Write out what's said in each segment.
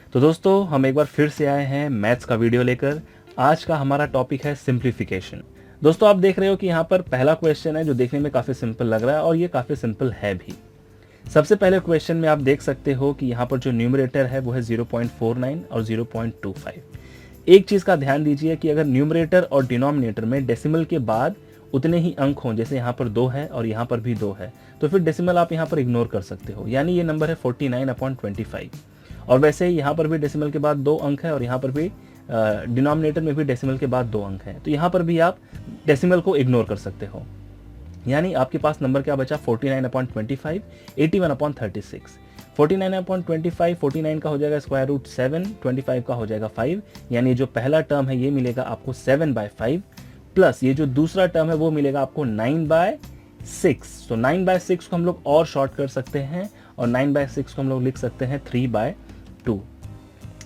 तो दोस्तों हम एक बार फिर से आए हैं मैथ्स का वीडियो लेकर। आज का हमारा टॉपिक है सिंप्लीफिकेशन। दोस्तों आप देख रहे हो कि यहाँ पर पहला क्वेश्चन है जो देखने में काफ़ी सिंपल लग रहा है और ये काफ़ी सिंपल है भी। सबसे पहले क्वेश्चन में आप देख सकते हो कि यहाँ पर जो न्यूमरेटर है वो है 0.49 और 0.25। एक चीज़ का ध्यान दीजिए कि अगर न्यूमरेटर और डिनोमिनेटर में डेसिमल के बाद उतने ही अंक हों, जैसे यहाँ पर 2 है और यहाँ पर भी 2 है, तो फिर डेसिमल आप यहाँ पर इग्नोर कर सकते हो, यानी ये नंबर है 49/25। और वैसे ही यहाँ पर भी डेसिमल के बाद 2 अंक है और यहाँ पर भी डिनोमिनेटर में भी डेसिमल के बाद 2 अंक है, तो यहाँ पर भी आप डेसिमल को इग्नोर कर सकते हो। यानी आपके पास नंबर क्या बचा 49/25, 81/36। 49/25, 49 का हो जाएगा स्क्वायर रूट 7, 25 का हो जाएगा 5, यानी जो पहला टर्म है ये मिलेगा आपको 7/5, प्लस ये जो दूसरा टर्म है वो मिलेगा आपको 9/6। तो 9/6 को हम लोग और शॉर्ट कर सकते हैं और 9/6 को हम लोग लिख सकते हैं 3/2।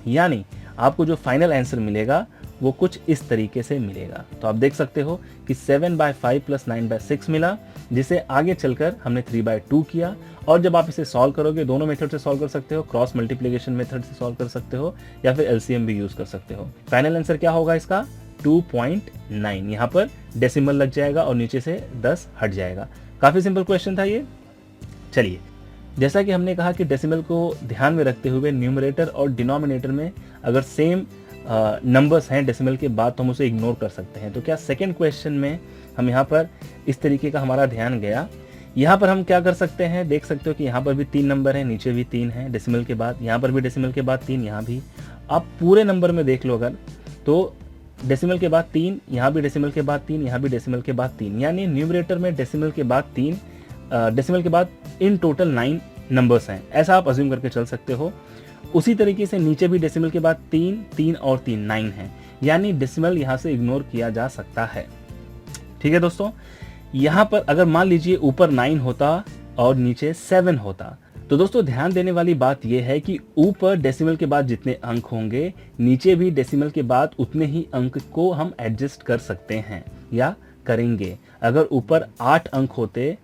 यानी आपको जो फाइनल आंसर मिलेगा वो कुछ इस तरीके से मिलेगा। तो आप देख सकते हो कि 7/5 प्लस 9/6 मिला, जिसे आगे चलकर हमने 3/2 किया। और जब आप इसे सॉल्व करोगे, दोनों मेथड से सॉल्व कर सकते हो, क्रॉस मल्टीप्लिकेशन मेथड से सॉल्व कर सकते हो या फिर एलसीएम भी यूज कर सकते हो। फाइनल आंसर क्या होगा इसका 2.9। यहाँ पर डेसिमल लग जाएगा और नीचे से 10 हट जाएगा। काफी सिंपल क्वेश्चन था ये। चलिए, जैसा कि हमने कहा कि डेसिमल को ध्यान में रखते हुए न्यूमरेटर और डिनोमिनेटर में अगर सेम नंबर्स हैं डेसिमल के बाद तो हम उसे इग्नोर कर सकते हैं। तो क्या सेकंड क्वेश्चन में हम यहाँ पर इस तरीके का हमारा ध्यान गया। यहाँ पर हम क्या कर सकते हैं, देख सकते हो कि यहाँ पर भी 3 नंबर है, नीचे भी 3 है डेसिमल के बाद, यहाँ पर भी डेसिमल के बाद 3, यहाँ भी। आप पूरे नंबर में देख लो अगर, तो डेसिमल के बाद 3, यहाँ भी डेसिमल के बाद 3, यहाँ भी डेसिमल के बाद 3, यानी न्यूमरेटर में डेसिमल के बाद 3, डेसिमल के बाद इन टोटल 9 नंबर्स हैं, ऐसा आप अज्यूम करके चल सकते हो। उसी तरीके से नीचे भी डेसिमल के बाद 3, 3 और 3 9 है, यानी डेसिमल यहाँ से इग्नोर किया जा सकता है। ठीक है दोस्तों, यहाँ पर अगर मान लीजिए ऊपर 9 होता और नीचे 7 होता, तो दोस्तों ध्यान देने वाली बात यह है कि ऊपर डेसिमल के बाद जितने अंक होंगे, नीचे भी डेसिमल के बाद उतने ही अंक को हम एडजस्ट कर सकते हैं या करेंगे। अगर ऊपर 8 अंक होते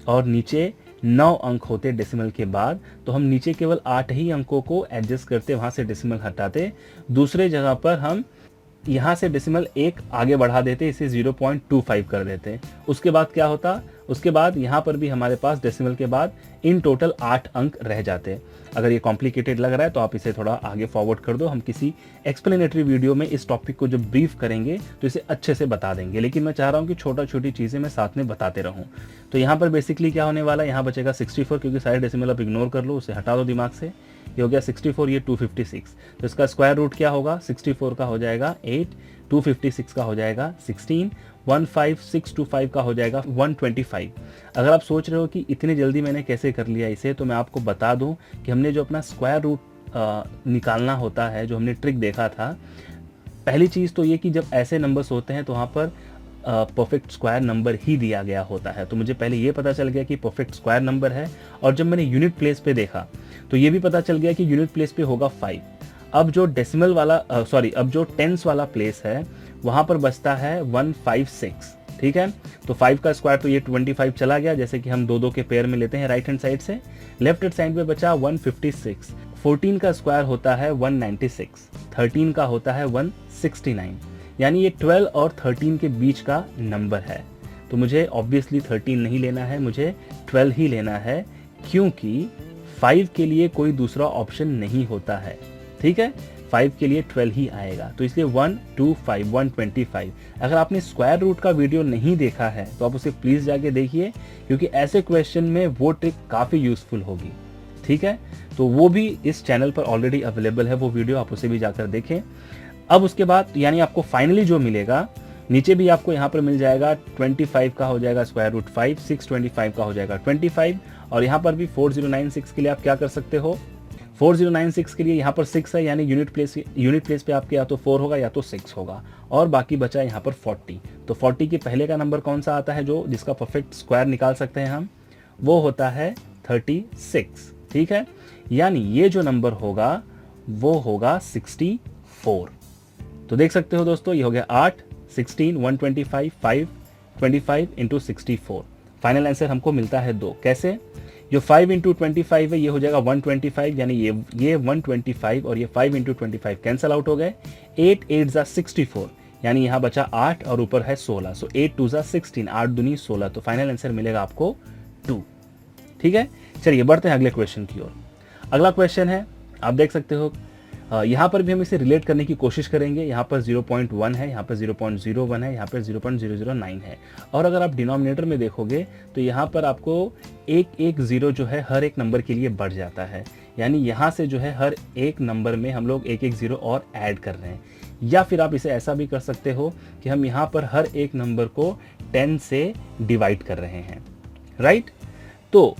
और नीचे 9 अंक होते डेसिमल के बाद, तो हम नीचे केवल 8 ही अंकों को एडजस्ट करते, वहां से डेसिमल हटाते, दूसरे जगह पर हम यहाँ से डेसिमल 1 आगे बढ़ा देते, इसे 0.25 कर देते। उसके बाद क्या होता, उसके बाद यहाँ पर भी हमारे पास डेसिमल के बाद इन टोटल 8 अंक रह जाते। अगर ये कॉम्प्लिकेटेड लग रहा है तो आप इसे थोड़ा आगे फॉरवर्ड कर दो, हम किसी एक्सप्लेनेटरी वीडियो में इस टॉपिक को जब ब्रीफ करेंगे तो इसे अच्छे से बता देंगे, लेकिन मैं चाह रहा हूँ कि छोटी चीज़ें मैं साथ में बताते रहूँ। तो यहाँ पर बेसिकली क्या होने वाला है, यहाँ बचेगा 64, क्योंकि सारे डेसिमल आप इग्नोर कर लो, उसे हटा दो दिमाग से। ये हो गया 64, ये 256, तो इसका स्क्वायर रूट क्या होगा, 64 का हो जाएगा 8, 256 का हो जाएगा 16, 15625 का हो जाएगा 125। अगर आप सोच रहे हो कि इतनी जल्दी मैंने कैसे कर लिया इसे, तो मैं आपको बता दूं कि हमने जो अपना स्क्वायर रूट निकालना होता है, जो हमने ट्रिक देखा था, पहली चीज़ तो ये कि जब ऐसे नंबर्स होते हैं तो वहाँ पर परफेक्ट स्क्वायर नंबर ही दिया गया होता है। तो मुझे पहले ये पता चल गया कि परफेक्ट स्क्वायर नंबर है, और जब मैंने यूनिट प्लेस पे देखा तो ये भी पता चल गया कि यूनिट प्लेस पे होगा 5। अब जो डेसिमल वाला अब जो टेंस वाला प्लेस है वहां पर बचता है 156। ठीक है, तो 5 का स्क्वायर तो ये 25 चला गया, जैसे कि हम 2-2 के पेयर में लेते हैं राइट हैंड साइड से। लेफ्ट हैंड साइड में बचा 156। 14 का स्क्वायर होता है 196, 13 का होता है 169, यानी ये 12 और 13 के बीच का नंबर है। तो मुझे ऑब्वियसली 13 नहीं लेना है, मुझे 12 ही लेना है, क्योंकि 5 के लिए कोई दूसरा ऑप्शन नहीं होता है। ठीक है, 5 के लिए 12 ही आएगा, तो इसलिए 125, 125। अगर आपने स्क्वायर रूट का वीडियो नहीं देखा है तो आप उसे प्लीज जाके देखिए, क्योंकि ऐसे क्वेश्चन में वो ट्रिक काफी यूजफुल होगी। ठीक है, तो वो भी इस चैनल पर ऑलरेडी अवेलेबल है, वो वीडियो आप उसे भी जाकर देखें। अब उसके बाद यानी आपको फाइनली जो मिलेगा, नीचे भी आपको यहाँ पर मिल जाएगा 25 का हो जाएगा स्क्वायर रूट 5, 625 का हो जाएगा 25, और यहाँ पर भी 4096 के लिए आप क्या कर सकते हो, 4096 के लिए यहाँ पर 6 है, यानी यूनिट प्लेस पे आपके या तो 4 होगा या तो 6 होगा, और बाकी बचा यहाँ पर 40। तो 40 के पहले का नंबर कौन सा आता है जो जिसका परफेक्ट स्क्वायर निकाल सकते हैं हम, वो होता है 36। ठीक है, यानी ये जो नंबर होगा वो होगा 64। तो देख सकते हो दोस्तों, ये हो गया 8, 16, 125, 5, 25 इंटू 64। फाइनल आंसर हमको मिलता है 2। कैसे, जो 5 इंटू 25 है ये हो जाएगा 125, यानी ये 125 और ये 5 इंटू 25 कैंसल आउट हो गए। 8 8 जा 64, यानी यहाँ बचा 8 और ऊपर है 16, सो 8 2 जा 16, 8 दूनी 16, तो फाइनल आंसर मिलेगा आपको 2। ठीक है, चलिए बढ़ते हैं अगले क्वेश्चन की ओर। अगला क्वेश्चन है, आप देख सकते हो यहाँ पर भी हम इसे रिलेट करने की कोशिश करेंगे। यहाँ पर 0.1 है, यहाँ पर 0.01 है, यहाँ पर 0.009 है, और अगर आप डिनोमिनेटर में देखोगे तो यहाँ पर आपको एक एक जीरो जो है हर एक नंबर के लिए बढ़ जाता है, यानी यहाँ से जो है हर एक नंबर में हम लोग एक एक जीरो और ऐड कर रहे हैं। या फिर आप इसे ऐसा भी कर सकते हो कि हम यहाँ पर हर एक नंबर को 10 से डिवाइड कर रहे हैं, राइट। तो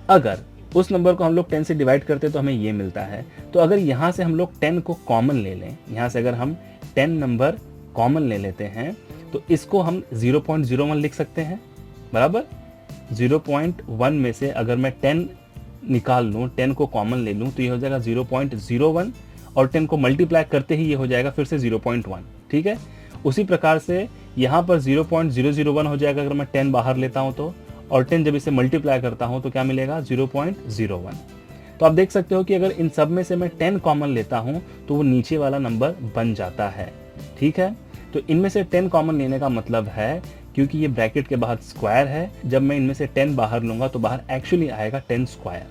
अगर उस नंबर को हम लोग 10 से डिवाइड करते तो हमें ये मिलता है। तो अगर यहाँ से हम लोग 10 को कॉमन ले लें, यहाँ से अगर हम 10 नंबर कॉमन ले लेते हैं तो इसको हम 0.01 लिख सकते हैं, बराबर। 0.1 में से अगर मैं 10 निकाल लूँ, 10 को कॉमन ले लूँ, तो ये हो जाएगा 0.01, और 10 को मल्टीप्लाई करते ही ये हो जाएगा फिर से 0.1। ठीक है, उसी प्रकार से यहाँ पर 0.001 हो जाएगा अगर मैं 10 बाहर लेता हूँ तो, और 10 जब इसे मल्टीप्लाई करता हूं तो क्या मिलेगा 0.01। तो आप देख सकते हो कि अगर इन सब में से मैं 10 कॉमन लेता हूं तो वो नीचे वाला नंबर बन जाता है। ठीक है, तो इनमें से 10 कॉमन लेने का मतलब है, क्योंकि ये ब्रैकेट के बाहर स्क्वायर है, जब मैं इनमें से 10 बाहर लूंगा तो बाहर एक्चुअली आएगा 10 स्क्वायर।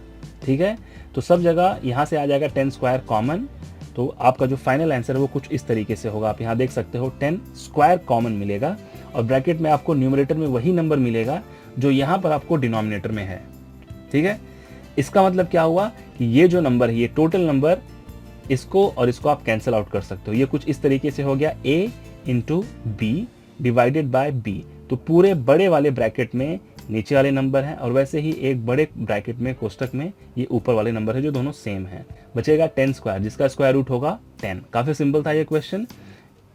ठीक है, तो सब जगह यहाँ से आ जाएगा 10 स्क्वायर कॉमन, तो आपका जो फाइनल आंसर है वो कुछ इस तरीके से होगा। आप यहाँ देख सकते हो 10 स्क्वायर कॉमन मिलेगा, और ब्रैकेट में आपको न्यूमरेटर में वही नंबर मिलेगा जो यहाँ पर आपको डिनोमिनेटर में है। ठीक है, इसका मतलब क्या हुआ कि ये जो नंबर है, ये टोटल नंबर, इसको और इसको आप कैंसिल आउट कर सकते हो। ये कुछ इस तरीके से हो गया a into b divided by b. तो पूरे बड़े वाले ब्रैकेट में नीचे वाले नंबर हैं, और वैसे ही एक बड़े ब्रैकेट में कोष्टक में ये ऊपर वाले नंबर है जो दोनों सेम है। बचेगा 10 स्क्वायर, जिसका स्क्वायर रूट होगा 10। काफी सिंपल था ये क्वेश्चन।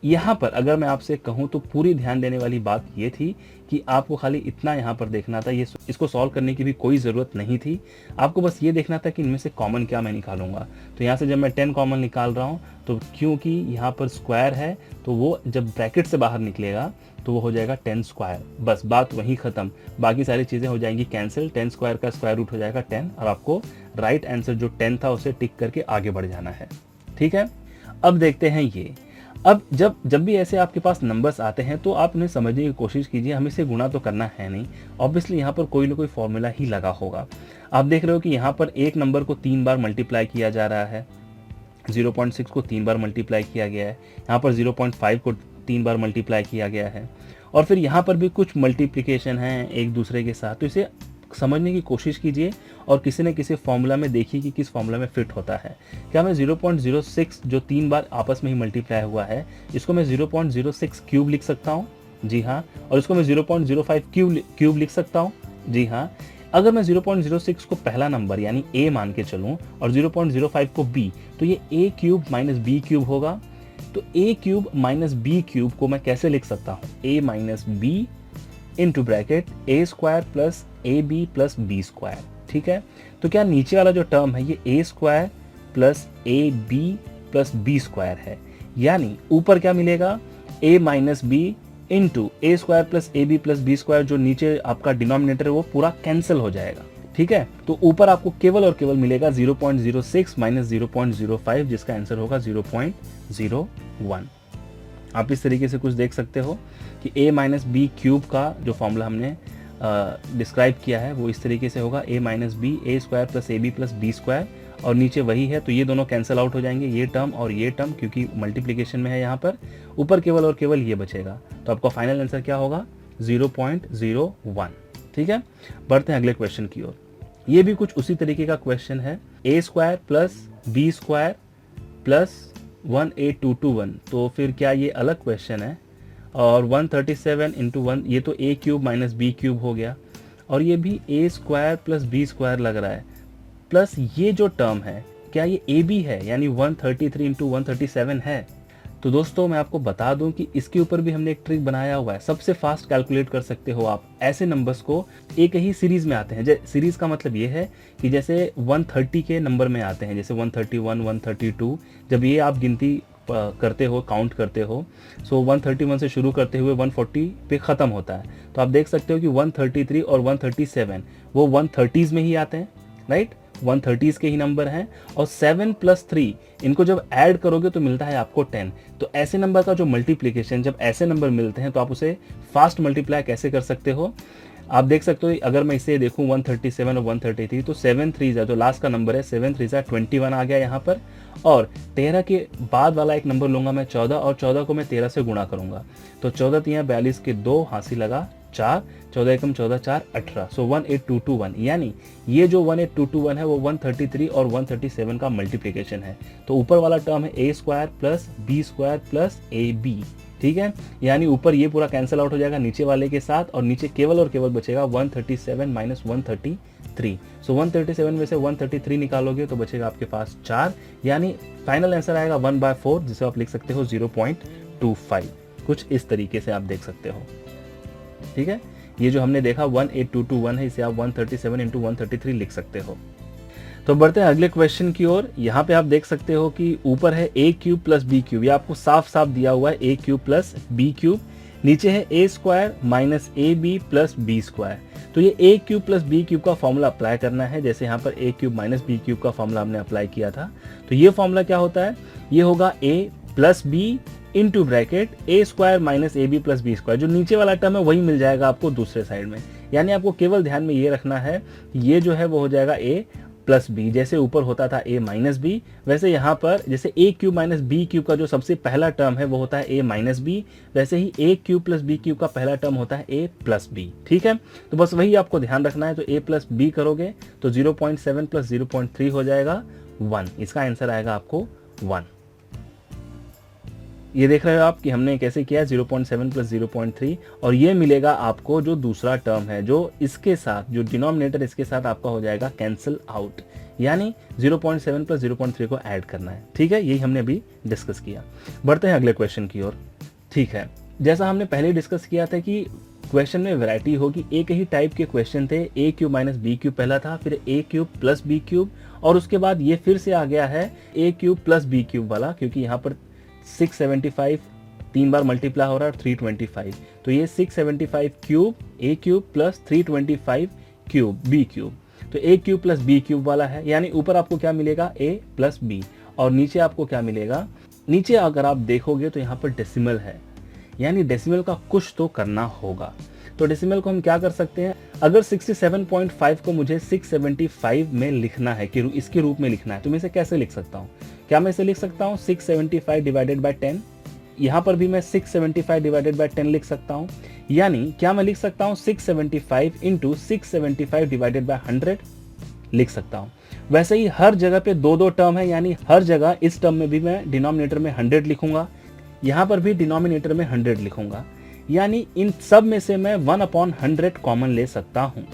यहाँ पर अगर मैं आपसे कहूँ तो पूरी ध्यान देने वाली बात ये थी कि आपको खाली इतना यहाँ पर देखना था, ये इसको सॉल्व करने की भी कोई ज़रूरत नहीं थी। आपको बस ये देखना था कि इनमें से कॉमन क्या मैं निकालूंगा। तो यहाँ से जब मैं 10 कॉमन निकाल रहा हूँ तो क्योंकि यहाँ पर स्क्वायर है तो वो जब ब्रैकेट से बाहर निकलेगा तो वो हो जाएगा 10 स्क्वायर, बस बात वहीं ख़त्म। बाकी सारी चीज़ें हो जाएंगी कैंसिल। 10 स्क्वायर का स्क्वायर रूट हो जाएगा 10, और आपको राइट आंसर जो 10 था उसे टिक करके आगे बढ़ जाना है। ठीक है, अब देखते हैं ये। अब जब भी ऐसे आपके पास नंबर्स आते हैं तो आप उन्हें समझने की कोशिश कीजिए। हमें इसे गुणा तो करना है नहीं, ऑब्वियसली यहाँ पर कोई ना कोई फॉर्मूला ही लगा होगा। आप देख रहे हो कि यहाँ पर एक नंबर को 3 बार मल्टीप्लाई किया जा रहा है, 0.6 को 3 बार मल्टीप्लाई किया गया है, यहाँ पर 0.5 को 3 बार मल्टीप्लाई किया गया है, और फिर यहाँ पर भी कुछ मल्टीप्लिकेशन है एक दूसरे के साथ। तो इसे समझने की कोशिश कीजिए और किसी न किसी फॉर्मूला में देखिए कि किस फॉर्मूला में फिट होता है। क्या मैं 0.06 जो 3 बार आपस में ही मल्टीप्लाई हुआ है, इसको मैं 0.06 क्यूब लिख सकता हूँ? जी हाँ। और इसको मैं 0.05 क्यूब लिख सकता हूँ? जी हाँ। अगर मैं 0.06 को पहला नंबर यानी a मान के चलूँ और 0.05 को b, तो ये a cube minus b cube होगा। तो a cube minus b cube को मैं कैसे लिख सकता हूँ? a minus b into bracket a square plus a b plus b square. ठीक है, तो क्या नीचे वाला जो टर्म है ये a square plus a b plus b square है, यानी ऊपर क्या मिलेगा a minus b into a square plus a b plus b square. जो नीचे आपका डिनोमिनेटर है वो पूरा कैंसिल हो जाएगा। ठीक है, तो ऊपर आपको केवल और केवल मिलेगा 0.06 माइनस 0.05, जिसका आंसर होगा 0.01। आप इस तरीके से कुछ देख सकते हो कि a माइनस बी क्यूब का जो फॉर्मूला हमने डिस्क्राइब किया है वो इस तरीके से होगा a minus b a square plus a b plus b square, और नीचे वही है तो ये दोनों कैंसिल आउट हो जाएंगे, ये टर्म और ये टर्म, क्योंकि मल्टीप्लिकेशन में है यहाँ पर। ऊपर केवल और केवल ये बचेगा, तो आपका फाइनल आंसर क्या होगा 0.01। ठीक है, बढ़ते हैं अगले क्वेश्चन की ओर। ये भी कुछ उसी तरीके का क्वेश्चन है, a square plus b square plus 18221। तो फिर क्या ये अलग क्वेश्चन है? और 137 इंटू 1, ये तो a cube minus b cube हो गया, और ये भी a square plus b square लग रहा है, प्लस ये जो टर्म है क्या ये a b है, यानी 133 इंटू 137 है। तो दोस्तों मैं आपको बता दूं कि इसके ऊपर भी हमने एक ट्रिक बनाया हुआ है। सबसे फास्ट कैलकुलेट कर सकते हो आप ऐसे नंबर्स को, एक ही सीरीज में आते हैं। सीरीज का मतलब ये है कि जैसे 130 के नंबर में आते हैं, जैसे 131, 132, जब ये आप गिनती करते हो, काउंट करते हो, सो 131 से शुरू करते हुए 140 पे ख़त्म होता है। तो आप देख सकते हो कि 133 और 137 वो 130s में ही आते हैं, राइट, 130s के ही नंबर हैं, और 7 + 3 इनको जब ऐड करोगे तो मिलता है आपको 10। तो ऐसे नंबर का जो मल्टीप्लिकेशन, जब ऐसे नंबर मिलते हैं तो आप उसे फास्ट मल्टीप्लाई कैसे कर सकते हो, आप देख सकते हो। अगर मैं इसे देखूं 137 और 133, तो 7 3 जो लास्ट का नंबर है 7 3 21 आ गया यहाँ पर, और 13 के बाद वाला एक नंबर लूंगा मैं 14, और 14 को मैं 13 से गुणा करूंगा, तो 14 3 42 के 2 हासिल लगा 4, 14 एकम 14 4 18, सो 18221, यानी ये जो 18221 है वो 133 और 137 का मल्टीप्लिकेशन है। तो ऊपर वाला टर्म है a² + b² + ab, ठीक है, यानी ऊपर ये पूरा कैंसिल आउट हो जाएगा नीचे वाले के साथ, और नीचे केवल और केवल बचेगा 137 - 133। सो 137 में से 133 निकालोगे तो बचेगा आपके पास 4, यानी फाइनल आंसर आएगा 1/4, जिसे आप लिख सकते हो 0.25। कुछ इस तरीके से आप देख सकते हो, ठीक है। ये जो हमने देखा 18221 है, इसे आप 137 × 133 लिख सकते हो। तो बढ़ते हैं अगले क्वेश्चन की ओर। यहाँ पे आप देख सकते हो कि ऊपर है a³ + b³, ये आपको साफ साफ दिया हुआ है a³ + b³, नीचे है a² - ab + b²। तो ये a³ + b³ का फॉर्मूला अप्लाई करना है, जैसे यहाँ पर a³ - b³ का फॉर्मूला हमने अप्लाई किया था। तो ये फॉर्मूला क्या होता है, ये होगा a + b into bracket a² - ab + b², जो नीचे वाला टर्म है वही मिल जाएगा आपको दूसरे साइड में। यानी आपको केवल ध्यान में ये रखना है, ये जो है वो हो जाएगा a + b, जैसे ऊपर होता था a - b, वैसे यहाँ पर जैसे a³ - b³ का जो सबसे पहला टर्म है वो होता है a - b, वैसे ही a³ + b³ का पहला टर्म होता है a + b, ठीक है। तो बस वही आपको ध्यान रखना है। तो a + b करोगे तो 0.7 + 0.3 हो जाएगा 1, इसका आंसर आएगा आपको 1। ये देख रहे हो आप कि हमने कैसे किया, 0.7 + 0.3, और ये मिलेगा आपको जो दूसरा टर्म है, जो इसके साथ, जो डिनोमिनेटर इसके साथ आपका हो जाएगा कैंसिल आउट, यानी 0.7 + 0.3 को ऐड करना है, ठीक है। यही हमने अभी डिस्कस किया। बढ़ते हैं अगले क्वेश्चन की ओर, ठीक है। जैसा हमने पहले डिस्कस किया था कि क्वेश्चन में वैरायटी होगी, एक ही टाइप के क्वेश्चन थे, a³ - b³ पहला था, फिर a³ + b³, और उसके बाद ये फिर से आ गया है a³ + b³ वाला, क्योंकि यहाँ पर 675 3 बार मल्टीप्लाई हो रहा है और 325, तो ये 675³ a³ + 325³ b³। तो a³ + b³ वाला है, यानी ऊपर आपको क्या मिलेगा a + b, और नीचे आपको क्या मिलेगा, नीचे अगर आप देखोगे तो यहाँ पर डेसिमल है, यानी डेसिमल का कुछ तो करना होगा। तो डेसिमल को हम क्या कर सकते हैं, अगर 67.5 को मुझे 675 में लिखना है कि इसके रूप में लिखना है, तो मैं इसे कैसे लिख सकता हूँ, क्या मैं इसे लिख सकता हूँ 675 / 10, यहाँ पर भी मैं 675 / 10 लिख सकता हूँ, यानी क्या मैं लिख सकता हूँ 675 × 675 / 100 लिख सकता हूँ। वैसे ही हर जगह पे 2 टर्म है, यानी हर जगह इस टर्म में भी मैं डिनोमिनेटर में 100 लिखूंगा, यहाँ पर भी डिनोमिनेटर में 100 लिखूंगा, यानी इन सब में से मैं 1/100 कॉमन ले सकता हूँ।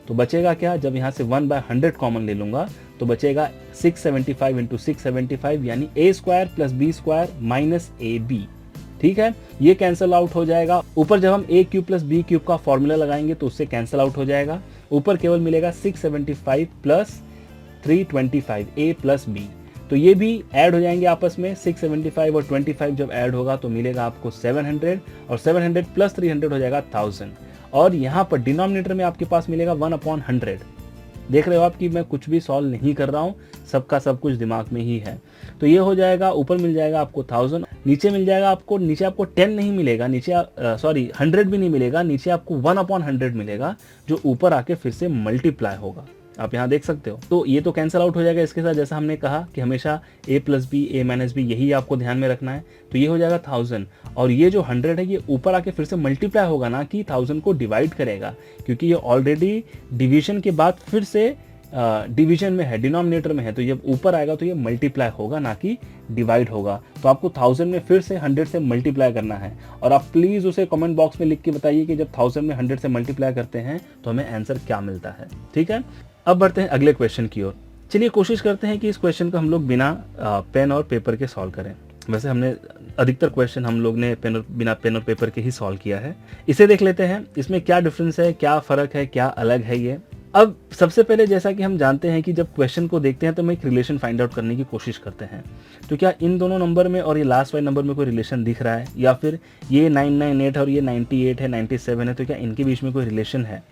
तो बचेगा क्या, जब यहाँ से 1/100 कॉमन ले लूंगा तो बचेगा 675 × 675, यानी a² + b² - ab, ठीक है। ये कैंसिल आउट हो जाएगा। ऊपर जब हम a³ + b³ का फॉर्मूला लगाएंगे तो उससे कैंसिल आउट हो जाएगा, ऊपर केवल मिलेगा 675 + 325 a + b, तो ये भी ऐड हो जाएंगे आपस में। 675 और 25 जब ऐड होगा तो मिलेगा आपको 700, और 700 + 300 हो जाएगा 1000, और यहाँ पर डिनोमिनेटर में आपके पास मिलेगा 1/100। देख रहे हो आप कि मैं कुछ भी सॉल्व नहीं कर रहा हूँ, सबका सब कुछ दिमाग में ही है। तो ये हो जाएगा, ऊपर मिल जाएगा आपको 1000, नीचे मिल जाएगा आपको, नीचे आपको 10 नहीं मिलेगा, नीचे 100 भी नहीं मिलेगा, नीचे आपको 1/100 मिलेगा, जो ऊपर आके फिर से मल्टीप्लाई होगा, आप यहाँ देख सकते हो। तो ये तो कैंसिल आउट हो जाएगा इसके साथ, जैसा हमने कहा कि हमेशा a + b a - b यही आपको ध्यान में रखना है। तो ये हो जाएगा 1000, और ये जो 100 है ये ऊपर आके फिर से मल्टीप्लाई होगा, ना कि 1000 को डिवाइड करेगा, क्योंकि ये ऑलरेडी डिवीजन के बाद फिर से डिवीजन में है, डिनोमिनेटर में है, तो जब ऊपर आएगा तो ये मल्टीप्लाई होगा, ना कि डिवाइड होगा। तो आपको 1000 में फिर से 100 से मल्टीप्लाई करना है, और आप प्लीज उसे कमेंट बॉक्स में लिख के बताइए कि जब 1000 में 100 से मल्टीप्लाई करते हैं तो हमें आंसर क्या मिलता है, ठीक है। अब बढ़ते हैं अगले क्वेश्चन की ओर। चलिए कोशिश करते हैं कि इस क्वेश्चन को हम लोग बिना पेन और पेपर के सॉल्व करें। वैसे हमने अधिकतर क्वेश्चन हम लोग ने बिना पेन और पेपर के ही सॉल्व किया है। इसे देख लेते हैं, इसमें क्या डिफरेंस है, क्या फर्क है, क्या अलग है ये। अब सबसे पहले जैसा कि हम जानते हैं कि जब क्वेश्चन को देखते हैं तो हम एक रिलेशन फाइंड आउट करने की कोशिश करते हैं। तो क्या इन दोनों नंबर में और ये लास्ट वाले नंबर में कोई रिलेशन दिख रहा है, या फिर ये 998 और ये 98 है, 97 है, तो क्या इनके बीच में कोई रिलेशन है।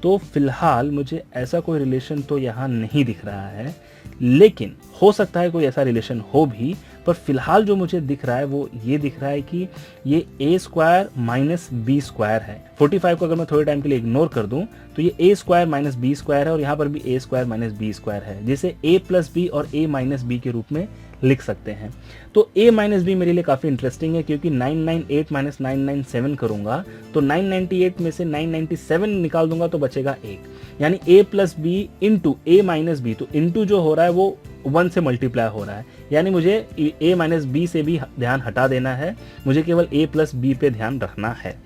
तो फिलहाल मुझे ऐसा कोई रिलेशन तो यहाँ नहीं दिख रहा है, लेकिन हो सकता है कोई ऐसा रिलेशन हो भी, पर फिलहाल जो मुझे दिख रहा है वो ये दिख रहा है कि ये a square minus b square है। 45 को अगर मैं थोड़े टाइम के लिए इग्नोर कर दूं तो ये a square minus b square है, और यहाँ पर भी a square minus b square है, जिसे a प्लस बी और a माइनस बी के रूप में लिख सकते हैं। तो a माइनस बी मेरे लिए काफ़ी इंटरेस्टिंग है, क्योंकि 998 माइनस 997 करूंगा तो 998 में से 997 निकाल दूंगा तो बचेगा 1, यानी a plus b into a minus b. तो इंटू जो हो रहा है वो 1 से मल्टीप्लाई हो रहा है, यानी मुझे a माइनस बी से भी ध्यान हटा देना है, मुझे केवल a प्लस बी पे ध्यान रखना है।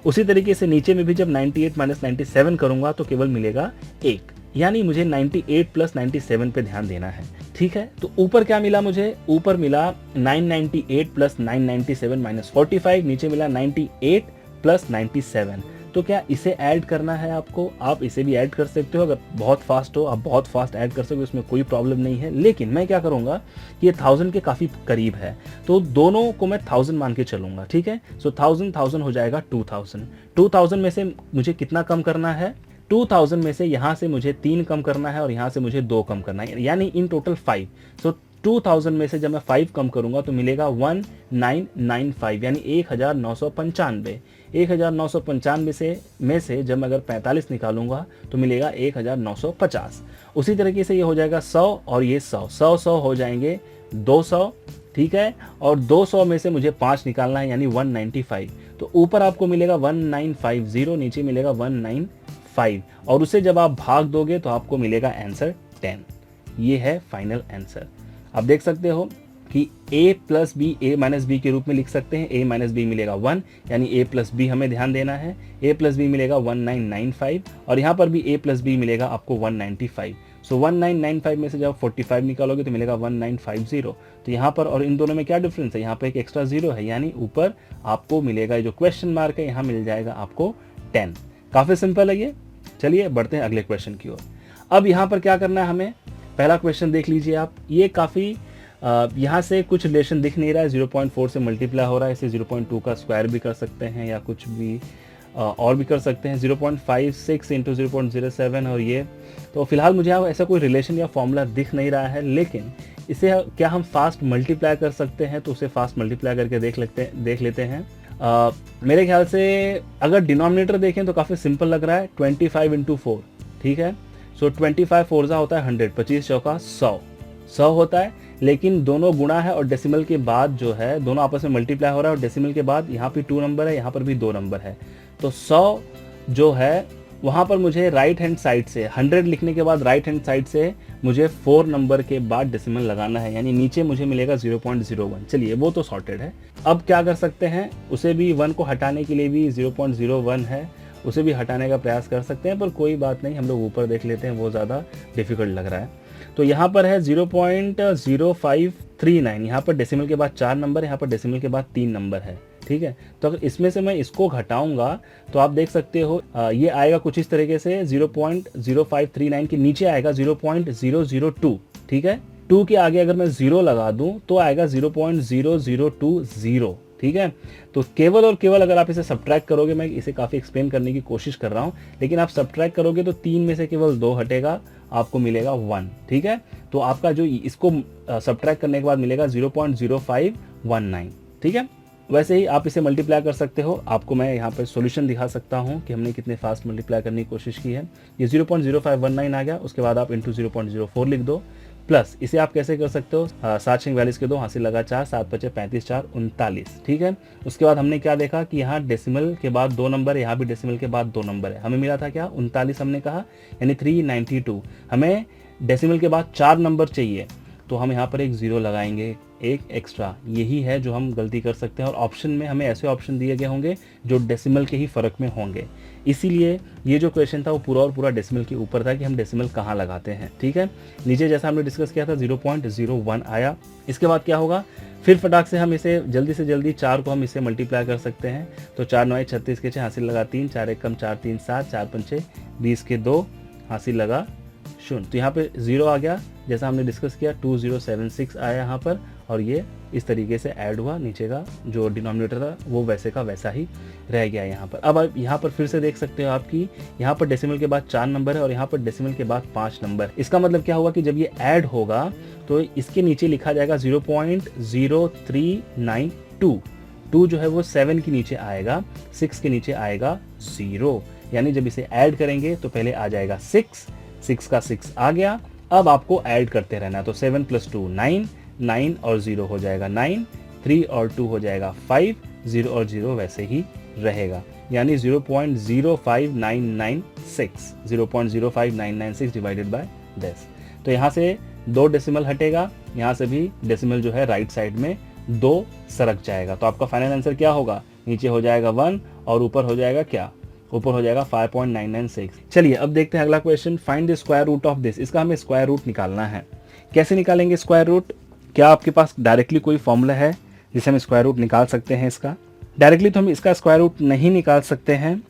उसी तरीके से नीचे में भी जब 98 माइनस 97 करूंगा तो केवल मिलेगा 1, यानी मुझे 98 प्लस 97 पे ध्यान देना है। ठीक है, तो ऊपर क्या मिला मुझे? ऊपर मिला 998 प्लस 997 माइनस 45, नीचे मिला 98 प्लस 97। तो क्या इसे ऐड करना है आपको? आप इसे भी ऐड कर सकते हो, अगर बहुत फास्ट हो आप बहुत फास्ट ऐड कर सकते हो, इसमें कोई प्रॉब्लम नहीं है। लेकिन मैं क्या करूंगा, ये 1000 के काफ़ी करीब है, तो दोनों को मैं 1000 मान के चलूंगा। ठीक है, सो 1000 हो जाएगा 2000। 2000 में से मुझे कितना कम करना है? 2000 में से यहाँ से मुझे 3 कम करना है और यहाँ से मुझे 2 कम करना है, यानी इन टोटल 5। सो 2000 में से जब मैं 5 कम करूंगा तो मिलेगा 1995, यानी 1995। 1995 में से जब मैं अगर 45 निकालूंगा तो मिलेगा 1950। उसी तरीके से ये हो जाएगा 100 और ये 100 हो जाएंगे 200। ठीक है, और 200 में से मुझे 5 निकालना है, यानी 195। तो ऊपर आपको मिलेगा 1950, नीचे मिलेगा 195, और उसे जब आप भाग दोगे तो आपको मिलेगा आंसर 10। ये है फाइनल आंसर। आप देख सकते हो कि a plus b a minus b के रूप में लिख सकते हैं। a माइनस बी मिलेगा 1, यानी a प्लस बी हमें ध्यान देना है। a प्लस बी मिलेगा 1995, और यहाँ पर भी a प्लस बी मिलेगा आपको 195। सो 1995 में से जब 45 निकालोगे तो मिलेगा 1950। तो यहाँ पर और इन दोनों में क्या डिफरेंस है? यहाँ पर एक एक्स्ट्रा जीरो है, यानी ऊपर आपको मिलेगा जो क्वेश्चन मार्क है, यहाँ मिल जाएगा आपको 10। काफ़ी सिंपल है ये। चलिए बढ़ते हैं अगले क्वेश्चन की ओर। अब यहाँ पर क्या करना है हमें? पहला क्वेश्चन देख लीजिए आप, ये काफ़ी यहाँ से कुछ रिलेशन दिख नहीं रहा है, 0.4 से मल्टीप्लाई हो रहा है, इसे 0.2 का स्क्वायर भी कर सकते हैं या कुछ भी और भी कर सकते हैं। 0.56 इंटू 0.07 और ये, तो फिलहाल मुझे यहाँ ऐसा कोई रिलेशन या फॉर्मूला दिख नहीं रहा है, लेकिन इसे क्या हम फास्ट मल्टीप्लाई कर सकते हैं? तो उसे फास्ट मल्टीप्लाई करके देख लेते हैं। मेरे ख्याल से अगर डिनोमिनेटर देखें तो काफ़ी सिंपल लग रहा है, 25 इंटू 4। ठीक है, सो 25 फोरजा होता है 100, 25 चौका 100 होता है, लेकिन दोनों गुणा है और डेसिमल के बाद जो है दोनों आपस में मल्टीप्लाई हो रहा है, और डेसिमल के बाद यहाँ पे 2 नंबर है, यहाँ पर भी 2 नंबर है। तो 100 जो है वहाँ पर मुझे राइट हैंड साइड से 100 लिखने के बाद राइट हैंड साइड से मुझे 4 नंबर के बाद डेसिमल लगाना है, यानी नीचे मुझे मिलेगा 0.01। चलिए वो तो सॉर्टेड है। अब क्या कर सकते हैं, उसे भी 1 को हटाने के लिए भी 0.01 है, उसे भी हटाने का प्रयास कर सकते हैं, पर कोई बात नहीं, हम लोग ऊपर देख लेते हैं, वो ज़्यादा डिफिकल्ट लग रहा है। तो यहाँ पर है 0.0539, यहाँ पर डेसिमल के बाद 4 नंबर है, यहाँ पर डेसिमल के बाद 3 नंबर है। ठीक है, तो अगर इसमें से मैं इसको घटाऊंगा तो आप देख सकते हो ये आएगा कुछ इस तरीके से, 0.0539 के नीचे आएगा 0.002। ठीक है, 2 के आगे अगर मैं 0 लगा दूं तो आएगा 0.0020। ठीक है, तो केवल और केवल अगर आप इसे सब्ट्रैक्ट करोगे, मैं इसे काफ़ी एक्सप्लेन करने की कोशिश कर रहा हूँ, लेकिन आप सब्ट्रैक्ट करोगे तो 3 में से केवल 2 हटेगा, आपको मिलेगा 1। ठीक है, तो आपका जो इसको सब्ट्रैक्ट करने के बाद मिलेगा 0.0519। ठीक है, वैसे ही आप इसे मल्टीप्लाई कर सकते हो। आपको मैं यहाँ पर सॉल्यूशन दिखा सकता हूँ कि हमने कितने फास्ट मल्टीप्लाई करने की कोशिश की है। ये 0.0519 आ गया, उसके बाद आप इंटू 0.04 लिख दो, प्लस इसे आप कैसे कर सकते हो, 7 6 42 के 2 हासिल लगा 4, 7 5 35 4 39। ठीक है, उसके बाद हमने क्या देखा कि यहाँ डेसिमल के बाद 2 नंबर है, यहाँ भी डेसिमल के बाद 2 नंबर है, हमें मिला था क्या 39 हमने कहा, यानी 392। हमें डेसिमल के बाद 4 नंबर चाहिए, तो हम यहाँ पर एक 0 लगाएंगे, एक एक्स्ट्रा। यही है जो हम गलती कर सकते हैं, और ऑप्शन में हमें ऐसे ऑप्शन दिए गए होंगे जो डेसिमल के ही फर्क में होंगे, इसीलिए ये जो क्वेश्चन था वो पूरा और पूरा डेसिमल के ऊपर था कि हम डेसिमल कहाँ लगाते हैं। ठीक है, नीचे जैसा हमने डिस्कस किया था 0.01 आया। इसके बाद क्या होगा, फिर फटाक से हम इसे जल्दी से जल्दी 4 को हम इसे मल्टीप्लाई कर सकते हैं। तो 4 9 36 के 6 हासिल लगा 3, 4 1 कम 4 3 7, 4 5 6 20 के 2 हासिल लगा 0। तो यहाँ पे 0 आ गया, जैसा हमने डिस्कस किया 2076 आया यहाँ पर, और ये इस तरीके से ऐड हुआ, नीचे का जो डिनोमिनेटर था वो वैसे का वैसा ही रह गया यहाँ पर। अब आप यहाँ पर फिर से देख सकते हो आपकी यहाँ पर डेसिमल के बाद 4 नंबर है और यहाँ पर डेसिमल के बाद 5 नंबर। इसका मतलब क्या होगा कि जब ये ऐड होगा तो इसके नीचे लिखा जाएगा 0.0392। 2 जो है वो 7 के नीचे आएगा, 6 के नीचे आएगा 0, यानी जब इसे ऐड करेंगे तो पहले आ जाएगा 6, 6 का 6 आ गया। अब आपको ऐड करते रहना है, तो 7 + 2 9, 9 और 0 हो जाएगा 9, 3 और 2 हो जाएगा 5, 0 और 0 वैसे ही रहेगा, यानी 0.05996, 0.05996 डिवाइडेड बाय 10। तो यहाँ से 2 डेसिमल हटेगा, यहाँ से भी डेसिमल जो है राइट साइड में 2 सरक जाएगा। तो आपका फाइनल आंसर क्या होगा, नीचे हो जाएगा 1 और ऊपर हो जाएगा क्या, ऊपर हो जाएगा 5.996। चलिए अब देखते हैं अगला question, find the square root of this. इसका हमें स्क्वायर रूट निकालना है। कैसे निकालेंगे स्क्वायर रूट? क्या आपके पास डायरेक्टली कोई फॉर्मूला है जिसे हम स्क्वायर रूट निकाल सकते हैं इसका? डायरेक्टली तो हम इसका स्क्वायर रूट नहीं निकाल सकते हैं,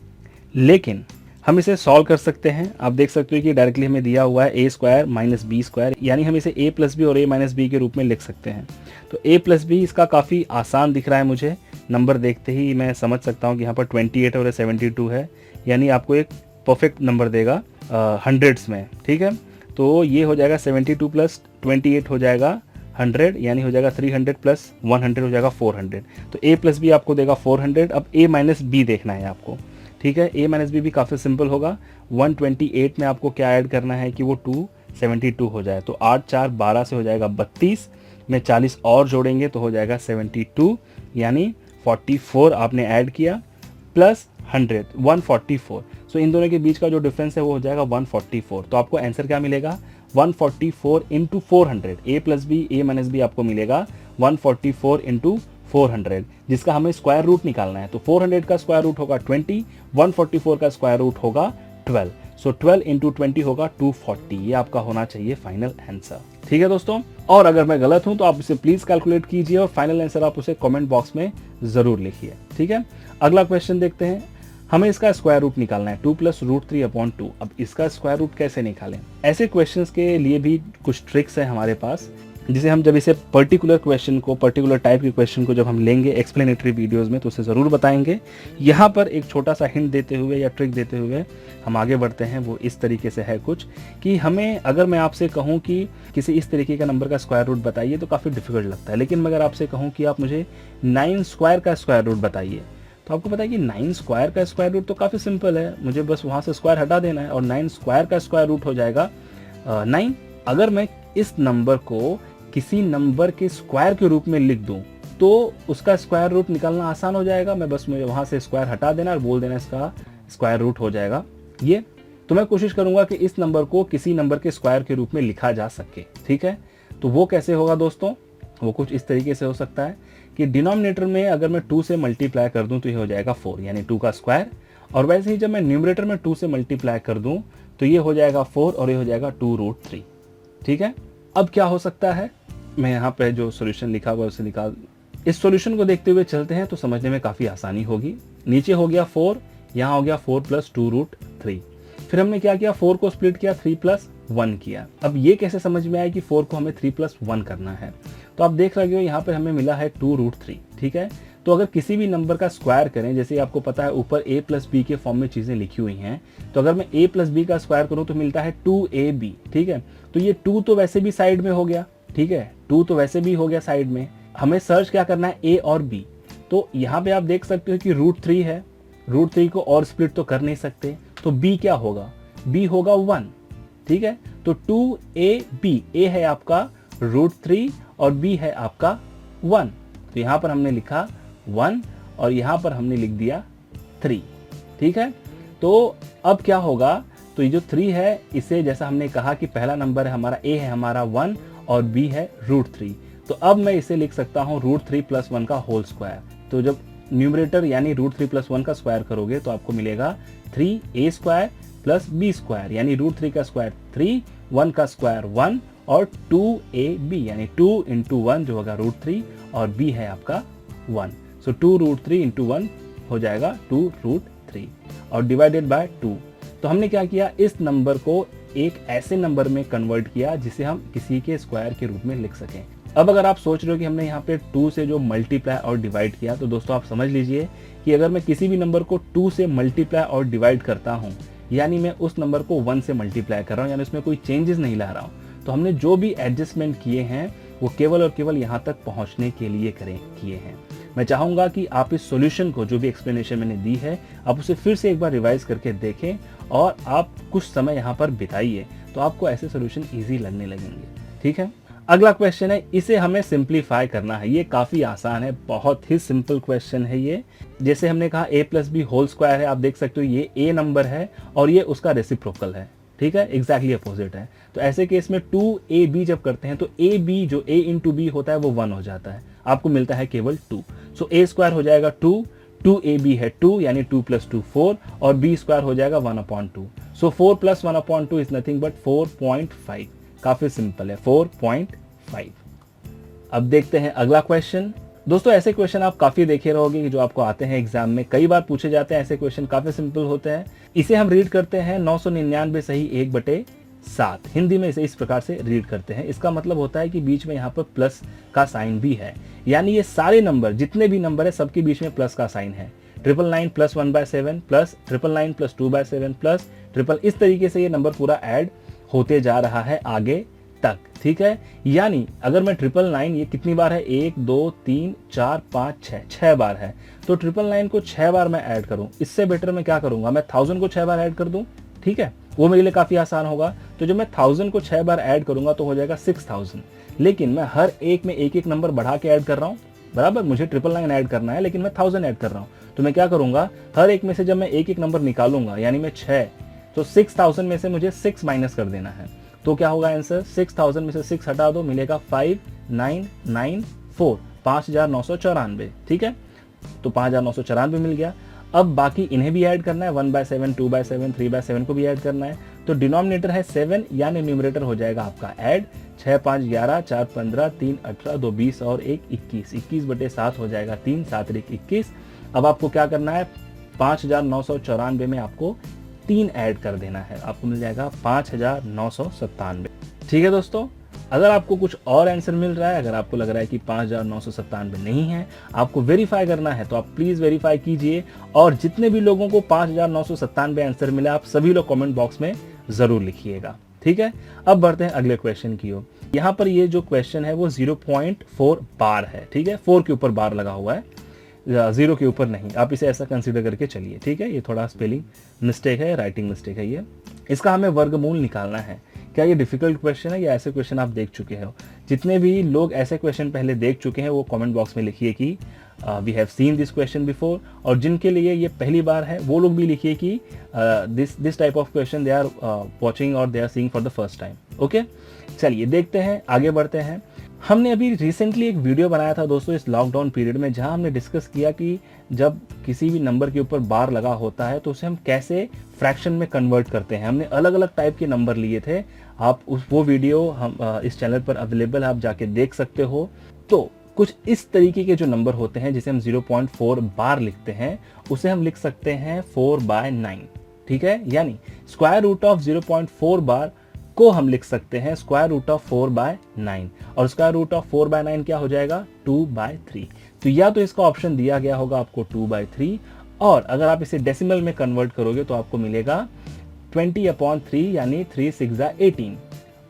लेकिन हम इसे सॉल्व कर सकते हैं। आप देख सकते हो कि डायरेक्टली हमें दिया हुआ है a² - b², यानी हम इसे a + b और a - b के रूप में लिख सकते हैं। तो a + b इसका काफ़ी आसान दिख रहा है मुझे, नंबर देखते ही मैं समझ सकता हूँ कि यहाँ पर 28 और 72 है, यानी आपको एक परफेक्ट नंबर देगा हंड्रेड्स में, ठीक है। तो ये हो जाएगा 72 + 28 हो जाएगा 100, यानी हो जाएगा 300 + 100 हो जाएगा 400। तो a + b आपको देगा 400। अब a - b देखना है आपको, ठीक है। a - b भी काफ़ी सिंपल होगा। 128 में आपको क्या ऐड करना है कि वो 272 हो जाए, तो 8 × 4 = 12 से हो जाएगा 32 में 40 और जोड़ेंगे तो हो जाएगा 72, यानी 44 आपने ऐड किया प्लस 100 144। सो इन दोनों के बीच का जो डिफरेंस है वो हो जाएगा 144। तो आपको आंसर क्या मिलेगा, 144 × 400। a + b a - b आपको मिलेगा 144 × 400, जिसका हमें स्क्वायर रूट निकालना है। तो 400 का स्क्वायर रूट होगा 20, 144 का स्क्वायर रूट होगा 12। सो 12 × 20 होगा 240। ये आपका होना चाहिए फाइनल आंसर, ठीक है दोस्तों। और अगर मैं गलत हूं तो आप इसे प्लीज कैलकुलेट कीजिए और फाइनल आंसर आप उसे कमेंट बॉक्स में जरूर लिखिए, ठीक है। अगला क्वेश्चन देखते हैं, हमें इसका स्क्वायर रूट निकालना है 2 + √3/2। अब इसका स्क्वायर रूट कैसे निकालें? ऐसे क्वेश्चंस के लिए भी कुछ ट्रिक्स है हमारे पास, जिसे हम जब इसे पर्टिकुलर क्वेश्चन को, पर्टिकुलर टाइप के क्वेश्चन को जब हम लेंगे एक्सप्लेनेटरी वीडियोस में तो उसे ज़रूर बताएंगे। यहाँ पर एक छोटा सा हिंट देते हुए या ट्रिक देते हुए हम आगे बढ़ते हैं। वो इस तरीके से है कुछ कि हमें, अगर मैं आपसे कहूँ कि किसी इस तरीके का नंबर का स्क्वायर रूट बताइए तो काफ़ी डिफिकल्ट लगता है, लेकिन अगर आपसे कहूँ कि आप मुझे 9² का स्क्वायर रूट बताइए, तो आपको पता है कि 9² का स्क्वायर रूट तो काफ़ी सिंपल है, मुझे बस वहाँ से स्क्वायर हटा देना है और 9² का स्क्वायर रूट हो जाएगा 9। अगर मैं इस नंबर को किसी नंबर के स्क्वायर के रूप में लिख दूं तो उसका स्क्वायर रूट निकालना आसान हो जाएगा। मैं बस मुझे वहां से स्क्वायर हटा देना और बोल देना इसका स्क्वायर रूट हो जाएगा ये। तो मैं कोशिश करूंगा कि इस नंबर को किसी नंबर के स्क्वायर के रूप में लिखा जा सके, ठीक है। तो वो कैसे होगा दोस्तों? वो कुछ इस तरीके से हो सकता है कि डिनोमिनेटर में अगर मैं 2 से मल्टीप्लाई कर दूं तो ये हो जाएगा 4, यानी 2 का स्क्वायर। और वैसे ही जब मैं न्यूमरेटर में 2 से मल्टीप्लाई कर दूं तो ये हो जाएगा 4 और ये हो जाएगा 2√3, ठीक है। अब क्या हो सकता है, मैं यहाँ पे जो सॉल्यूशन लिखा हुआ है उसे निकाल, इस सॉल्यूशन को देखते हुए चलते हैं तो समझने में काफ़ी आसानी होगी। नीचे हो गया 4, यहाँ हो गया 4 + 2√3। फिर हमने क्या किया, 4 को स्प्लिट किया, 3 + 1 किया। अब ये कैसे समझ में आया कि 4 को हमें 3 + 1 करना है? तो आप देख रहे हो यहाँ पर हमें मिला है 2√3, ठीक है। तो अगर किसी भी नंबर का स्क्वायर करें, जैसे आपको पता है ऊपर a + b के फॉर्म में चीज़ें लिखी हुई हैं, तो अगर मैं a + b का स्क्वायर करूँ तो मिलता है 2ab, ठीक है। तो ये 2 तो वैसे भी साइड में हो गया, ठीक है, 2 तो वैसे भी हो गया साइड में। हमें सर्च क्या करना है, a और b। तो यहाँ पे आप देख सकते हो कि √3 है, √3 को और स्प्लिट तो कर नहीं सकते, तो b क्या होगा, b होगा 1, ठीक है। तो 2ab, a है आपका √3 और b है आपका 1। तो यहाँ पर हमने लिखा 1 और यहाँ पर हमने लिख दिया 3, ठीक है। तो अब क्या होगा, तो ये जो 3 है इसे, जैसा हमने कहा कि पहला नंबर है हमारा, a है हमारा 1 और b है √3, तो अब मैं इसे लिख सकता हूँ √3 + 1 का होल स्क्वायर। तो जब न्यूमरेटर यानी √3 + 1 का स्क्वायर करोगे तो आपको मिलेगा 3a² + b², यानी √3 का स्क्वायर 3, 1 का स्क्वायर 1 और 2ab, यानी 2 × 1 जो होगा √3 और b है आपका 1। सो 2√3 × 1 हो जाएगा 2√3 और डिवाइडेड बाय 2। तो हमने क्या किया, इस नंबर को एक ऐसे नंबर में कन्वर्ट किया जिसे हम किसी के स्क्वायर के रूप में लिख सकें। अब अगर आप सोच रहे हो कि हमने यहाँ पे 2 से जो मल्टीप्लाई और डिवाइड किया, तो दोस्तों आप समझ लीजिए कि अगर मैं किसी भी नंबर को 2 से मल्टीप्लाई और डिवाइड करता हूँ, यानी मैं उस नंबर को 1 से मल्टीप्लाई कर रहा हूँ, यानी उसमें कोई चेंजेस नहीं ला रहा हूँ, तो हमने जो भी एडजस्टमेंट किए हैं वो केवल और केवल यहाँ तक पहुँचने के लिए किए हैं। मैं चाहूँगा कि आप इस सॉल्यूशन को, जो भी एक्सप्लेनेशन मैंने दी है, आप उसे फिर से एक बार रिवाइज करके देखें और आप कुछ समय यहाँ पर बिताइए, तो आपको ऐसे सॉल्यूशन ईजी लगने लगेंगे। ठीक है, अगला क्वेश्चन है, इसे हमें सिंप्लीफाई करना है। ये काफ़ी आसान है, बहुत ही सिंपल क्वेश्चन है ये। जैसे हमने कहा a + b होल स्क्वायर है, आप देख सकते हो ये a नंबर है और ये उसका रेसिप्रोकल है। ठीक है, एग्जैक्टली अपोजिट है। तो ऐसे केस में 2ab जब करते हैं तो ab जो a इंटू बी होता है वो 1 हो जाता है, आपको मिलता है केवल 2। सो a स्क्वायर हो जाएगा 2, 2ab है 2 यानी 2 + 2 4 और b स्क्वायर हो जाएगा 1/2। सो 4 + 1/2 इज नथिंग बट 4.5। काफी सिंपल है, 4.5। अब देखते हैं अगला क्वेश्चन। दोस्तों ऐसे क्वेश्चन आप काफी देखे रहोगे कि जो आपको आते हैं एग्जाम में, कई बार पूछे जाते हैं। ऐसे क्वेश्चन काफी सिंपल होते हैं। इसे हम रीड करते हैं 999 सही 1/7। हिंदी में इसे इस प्रकार से रीड करते हैं। इसका मतलब होता है कि बीच में यहाँ पर प्लस का साइन भी है, यानी ये सारे नंबर, जितने भी नंबर है, सबके बीच में प्लस का साइन है। 999 + 1/7 प्लस 999 + 2/7 प्लस ट्रिपल, इस तरीके से ये नंबर पूरा ऐड होते जा रहा है आगे तक। ठीक है, यानी अगर मैं 999, ये कितनी बार है, 1 2 3 4 5 6 बार है, तो 999 को 6 बार मैं ऐड करूं। इससे बेटर मैं क्या करूंगा, मैं 1000 को 6 बार ऐड कर दूं। ठीक है, वो मेरे लिए काफी आसान होगा। तो जब मैं 1000 को 6 बार ऐड करूंगा तो हो जाएगा 6000। लेकिन मैं हर एक में एक एक नंबर बढ़ा के ऐड कर रहा हूँ, बराबर। मुझे 999 ऐड करना है लेकिन मैं 1000 ऐड कर रहा हूँ, तो मैं क्या करूंगा, हर एक में से जब मैं एक एक नंबर निकालूंगा, यानी मैं 6, तो 6000 में से मुझे 6 माइनस कर देना है। तो क्या होगा आंसर, 6000 में से 6 हटा दो, मिलेगा 5994, 5994। ठीक है, तो 5994 मिल गया। अब बाकी इन्हें भी ऐड करना है, 1/7, 2/7, 3/7 को भी ऐड करना है। तो डिनोमिनेटर है 7, यानी न्यूमरेटर हो जाएगा आपका ऐड। 6 5 11, 4 15, 3 18, 2 20 और 1 21। 21/7 हो जाएगा 3, 7 1 21। अब आपको क्या करना है, 5994 में आपको 3 ऐड कर देना है, आपको मिल जाएगा 5997। ठीक है दोस्तों, अगर आपको कुछ और आंसर मिल रहा है, अगर आपको लग रहा है कि 5997 नहीं है, आपको वेरीफाई करना है, तो आप प्लीज वेरीफाई कीजिए। और जितने भी लोगों को 5997 आंसर मिला, आप सभी लोग कमेंट बॉक्स में जरूर लिखिएगा। ठीक है, अब बढ़ते हैं अगले क्वेश्चन की ओर। यहाँ पर ये जो क्वेश्चन है वो 0.4 बार है। ठीक है, 4 के ऊपर बार लगा हुआ है, 0 के ऊपर नहीं। आप इसे ऐसा कंसीडर करके चलिए। ठीक है, ये थोड़ा स्पेलिंग मिस्टेक है, राइटिंग मिस्टेक है ये। इसका हमें वर्गमूल निकालना है। क्या ये डिफिकल्ट क्वेश्चन है या ऐसे क्वेश्चन आप देख चुके हो? जितने भी लोग ऐसे क्वेश्चन पहले देख चुके हैं वो कमेंट बॉक्स में लिखिए कि we have seen this question before, और जिनके लिए ये पहली बार है वो लोग भी लिखिए कि this type of question they are watching और they are seeing for the first time. Okay, चलिए देखते हैं, आगे बढ़ते हैं। हमने अभी रिसेंटली एक वीडियो बनाया था दोस्तों इस लॉकडाउन पीरियड में, जहां हमने डिस्कस किया कि जब किसी भी नंबर के ऊपर बार लगा होता है तो उसे हम कैसे फ्रैक्शन में कन्वर्ट करते हैं। हमने अलग अलग टाइप के नंबर लिए थे। आप वो वीडियो हम इस चैनल पर अवेलेबल है, आप जाके देख सकते हो। तो कुछ इस तरीके के जो नंबर होते हैं जिसे हम 0.4 बार लिखते हैं, उसे हम लिख सकते हैं 4/9। ठीक है, यानी स्क्वायर रूट ऑफ 0.4 बार को हम लिख सकते हैं स्क्वायर रूट ऑफ 4/9, और स्क्वायर रूट ऑफ 4/9 क्या हो जाएगा, 2/3। तो या तो इसका ऑप्शन दिया गया होगा आपको 2/3, और अगर आप इसे डेसिमल में कन्वर्ट करोगे तो आपको मिलेगा 20/3, यानी 3 6 18,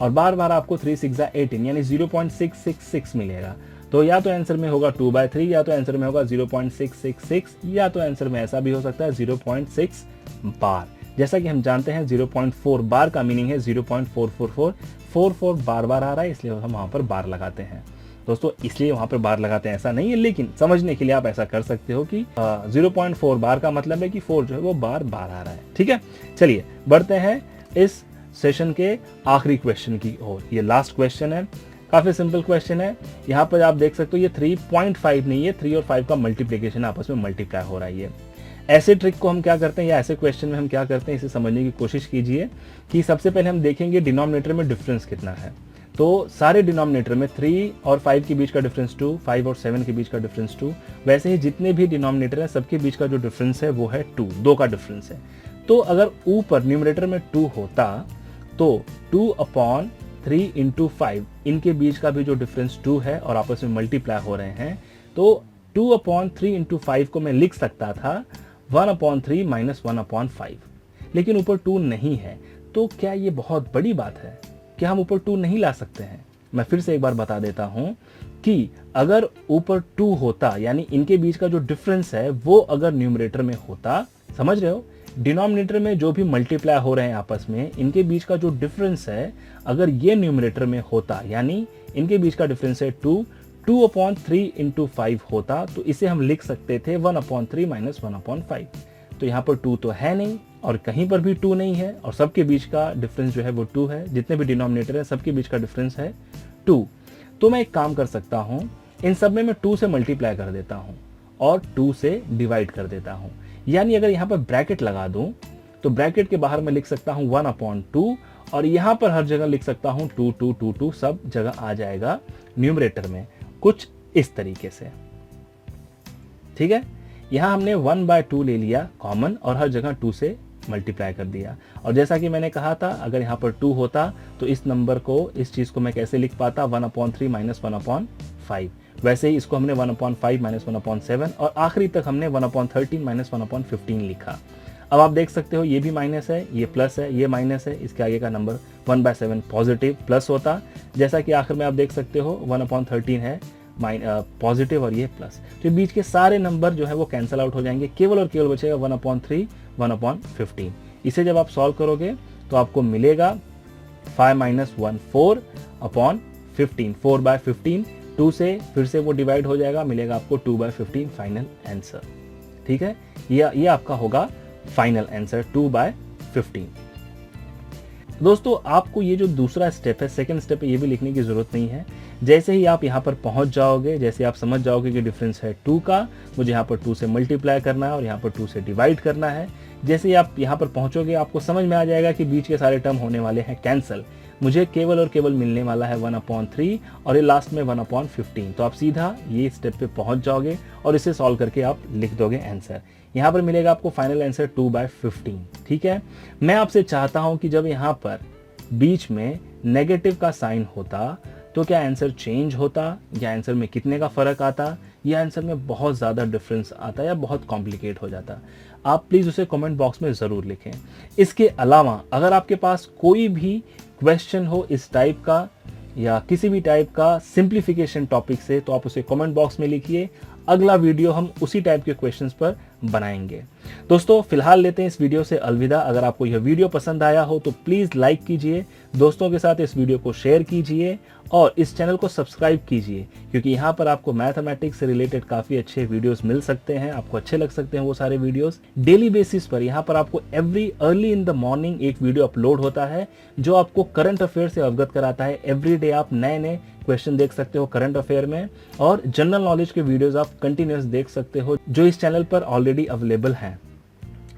और बार बार आपको 3 6 18 यानी 0.666 मिलेगा। तो या तो आंसर में होगा 2/3, या तो आंसर में होगा 0.666, या तो आंसर में ऐसा भी हो सकता है 0.6 बार। जैसा कि हम जानते हैं 0.4 बार का मीनिंग है 0.444, 44 बार बार आ रहा है, इसलिए हम वहां पर बार लगाते हैं दोस्तों। इसलिए वहां पर बार लगाते हैं ऐसा नहीं है, लेकिन समझने के लिए आप ऐसा कर सकते हो कि 0.4 बार का मतलब है कि 4 जो है वो बार बार आ रहा है। ठीक है, चलिए बढ़ते हैं इस सेशन के आखिरी क्वेश्चन की ओर। ये लास्ट क्वेश्चन है, काफी सिंपल क्वेश्चन है। यहाँ पर आप देख सकते हो ये 3.5 नहीं है, 3 और 5 का मल्टीप्लीकेशन आपस में मल्टीप्लाई हो रहा है। ऐसे ट्रिक को हम क्या करते हैं, या ऐसे क्वेश्चन में हम क्या करते हैं, इसे समझने की कोशिश कीजिए कि सबसे पहले हम देखेंगे डिनोमिनेटर में डिफरेंस कितना है। तो सारे डिनोमिनेटर में 3 और 5 के बीच का डिफरेंस 2, 5 और 7 के बीच का डिफरेंस 2, वैसे ही जितने भी डिनोमिनेटर हैं सबके बीच का जो डिफरेंस है वो है 2 का डिफरेंस है। तो अगर ऊपर न्यूमरेटर में 2 होता तो 2/3 3 इंटू 5 इनके बीच का भी जो डिफरेंस 2 है और आपस में मल्टीप्लाई हो रहे हैं, तो 2/3 इंटू 5 को मैं लिख सकता था 1/3 माइनस 1/5, लेकिन ऊपर 2 नहीं है। तो क्या ये बहुत बड़ी बात है? क्या हम ऊपर 2 नहीं ला सकते हैं? मैं फिर से एक बार बता देता हूं कि अगर ऊपर 2 होता, यानी इनके बीच का जो डिफरेंस है वो अगर न्यूमरेटर में होता, समझ रहे हो, डिनोमिनेटर में जो भी मल्टीप्लाई हो रहे हैं आपस में, इनके बीच का जो डिफरेंस है अगर ये न्यूमरेटर में होता, यानी इनके बीच का डिफरेंस है 2/3 इंटू 5 होता, तो इसे हम लिख सकते थे 1/3 माइनस 1/5। तो यहाँ पर 2 तो है नहीं और कहीं पर भी 2 नहीं है और सबके बीच का डिफरेंस जो है वो 2 है। जितने भी डिनोमिनेटर है सबके बीच का डिफरेंस है 2। तो मैं एक काम कर सकता हूं, इन सब में मैं 2 से मल्टीप्लाई कर देता हूं और 2 से डिवाइड कर देता हूं। यानी अगर यहां पर ब्रैकेट लगा दूं तो ब्रैकेट के बाहर मैं लिख सकता हूं 1/2 और यहां पर हर जगह लिख सकता हूं 2 2 2 2, सब जगह आ जाएगा न्यूमरेटर में कुछ इस तरीके से। ठीक है, यहां हमने 1/2 ले लिया कॉमन और हर जगह 2 से मल्टीप्लाई कर दिया। और जैसा कि मैंने कहा था, अगर यहाँ पर 2 होता तो इस नंबर को, इस चीज को मैं कैसे लिख पाता, 1/3 माइनस 1/5। वैसे ही इसको हमने 1/5 माइनस 1/7 और आखिरी तक हमने 1/13 माइनस 1/15 लिखा। अब आप देख सकते हो ये भी माइनस है, ये प्लस है, ये माइनस है, इसके आगे का नंबर 1/7 पॉजिटिव प्लस होता, जैसा कि आखिर में आप देख सकते हो 1/13 है पॉजिटिव और ये प्लस। तो बीच के सारे नंबर जो है वो कैंसिल आउट हो जाएंगे, केवल और केवल बचेगा 1/3 1/15। इसे जब आप सॉल्व करोगे तो आपको मिलेगा 5 माइनस 1 4/15, 4/15। 2 से फिर से वो डिवाइड हो जाएगा, मिलेगा आपको 2/15 फाइनल आंसर। ठीक है, ये आपका होगा फाइनल आंसर 2/15। दोस्तों आपको ये जो दूसरा स्टेप है, सेकंड स्टेप है, ये भी लिखने की जरूरत नहीं है। जैसे ही आप यहाँ पर पहुंच जाओगे, जैसे आप समझ जाओगे कि डिफरेंस है 2 का, मुझे यहाँ पर 2 से मल्टीप्लाई करना है और यहाँ पर 2 से डिवाइड करना है। जैसे ही आप यहाँ पर पहुंचोगे आपको समझ में आ जाएगा कि बीच के सारे टर्म होने वाले हैं कैंसिल। मुझे केवल और केवल मिलने वाला है 1/3 और ये लास्ट में 1/15। तो आप सीधा ये स्टेप पे पहुंच जाओगे और इसे सॉल्व करके आप लिख दोगे आंसर। यहाँ पर मिलेगा आपको फाइनल आंसर 2/15। ठीक है, मैं आपसे चाहता हूं कि जब यहाँ पर बीच में नेगेटिव का साइन होता तो क्या आंसर चेंज होता या आंसर में कितने का फर्क आता या आंसर में बहुत ज़्यादा डिफरेंस आता या बहुत कॉम्प्लिकेट हो जाता। आप प्लीज़ उसे कमेंट बॉक्स में ज़रूर लिखें। इसके अलावा अगर आपके पास कोई भी क्वेश्चन हो इस टाइप का या किसी भी टाइप का सिंप्लीफिकेशन टॉपिक से, तो आप उसे कमेंट बॉक्स में लिखिए। अगला वीडियो हम उसी टाइप के क्वेश्चंस पर बनाएंगे। दोस्तों फिलहाल लेते हैं इस वीडियो से अलविदा। अगर आपको यह वीडियो पसंद आया हो तो प्लीज़ लाइक कीजिए, दोस्तों के साथ इस वीडियो को शेयर कीजिए और इस चैनल को सब्सक्राइब कीजिए, क्योंकि यहाँ पर आपको मैथमेटिक्स से रिलेटेड काफ़ी अच्छे वीडियोस मिल सकते हैं, आपको अच्छे लग सकते हैं वो सारे वीडियोस। डेली बेसिस पर यहाँ पर आपको every early in the morning एक वीडियो अपलोड होता है जो आपको करंट अफेयर से अवगत कराता है। एवरी डे आप नए नए क्वेश्चन देख सकते हो करंट अफेयर में और जनरल नॉलेज के वीडियोस आप कंटिन्यूस देख सकते हो जो इस चैनल पर ऑलरेडी अवेलेबल हैं।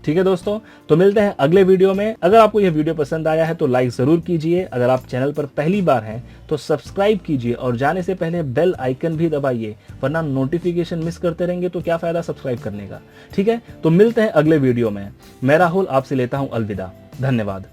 ठीक है दोस्तों, तो मिलते हैं अगले वीडियो में। अगर आपको यह वीडियो पसंद आया है तो लाइक जरूर कीजिए। अगर आप चैनल पर पहली बार हैं तो सब्सक्राइब कीजिए और जाने से पहले बेल आइकन भी दबाइए, वरना नोटिफिकेशन मिस करते रहेंगे तो क्या फायदा सब्सक्राइब करने का। ठीक है, तो मिलते हैं अगले वीडियो में। मैं राहुल आपसे लेता हूं अलविदा। धन्यवाद।